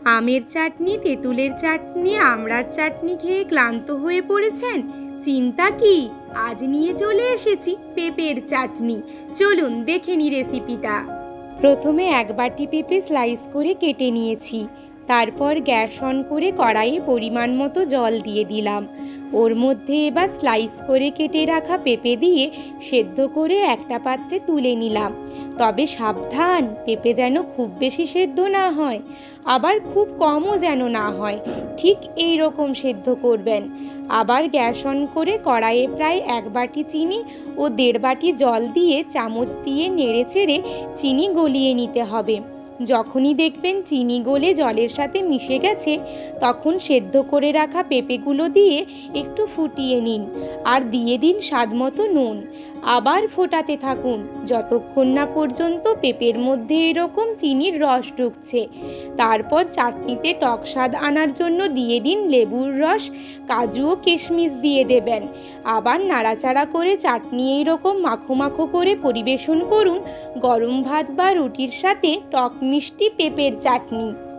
আমের চাটনি, তেঁতুলের চাটনি, আমড়ার চাটনি খেয়ে ক্লান্ত হয়ে পড়েছেন? চিন্তা কি, আজ নিয়ে চলে এসেছি পেঁপের চাটনি। চলুন দেখে নি রেসিপিটা। প্রথমে এক বাটি পেঁপে স্লাইস করে কেটে নিয়েছি। তারপর গ্যাস অন করে কড়াইয়ে পরিমাণ মতো জল দিয়ে দিলাম। ওর মধ্যে এবার স্লাইস করে কেটে রাখা পেঁপে দিয়ে সেদ্ধ করে একটা পাত্রে তুলে নিলাম। তবে সাবধান, পেঁপে যেন খুব বেশি সেদ্ধ না হয়, আবার খুব কমও যেন না হয়। ঠিক এই রকম সেদ্ধ করবেন। আবার গ্যাস অন করে কড়াইয়ে প্রায় এক বাটি চিনি ও 1.5 বাটি জল দিয়ে চামচ দিয়ে নেড়ে চেড়ে চিনি গলিয়ে নিতে হবে। যখনই দেখবেন চিনি গলে জলের সাথে মিশে গেছে, তখন সেদ্ধ করে রাখা পেঁপেগুলো দিয়ে একটু ফুটিয়ে নিন। আর দিয়ে দিন স্বাদমতো নুন। আবার ফোটাতে থাকুন যতক্ষণ না পর্যন্ত পেঁপের মধ্যে এরকম চিনির রস ঢুকছে। তারপর চাটনিতে টক স্বাদ আনার জন্য দিয়ে দিন লেবুর রস, কাজু ও কিশমিশ দিয়ে দেবেন। আবার নাড়াচাড়া করে চাটনি এইরকম মাখো মাখো করে পরিবেশন করুন গরম ভাত বা রুটির সাথে টক মিষ্টি পেঁপের চাটনি।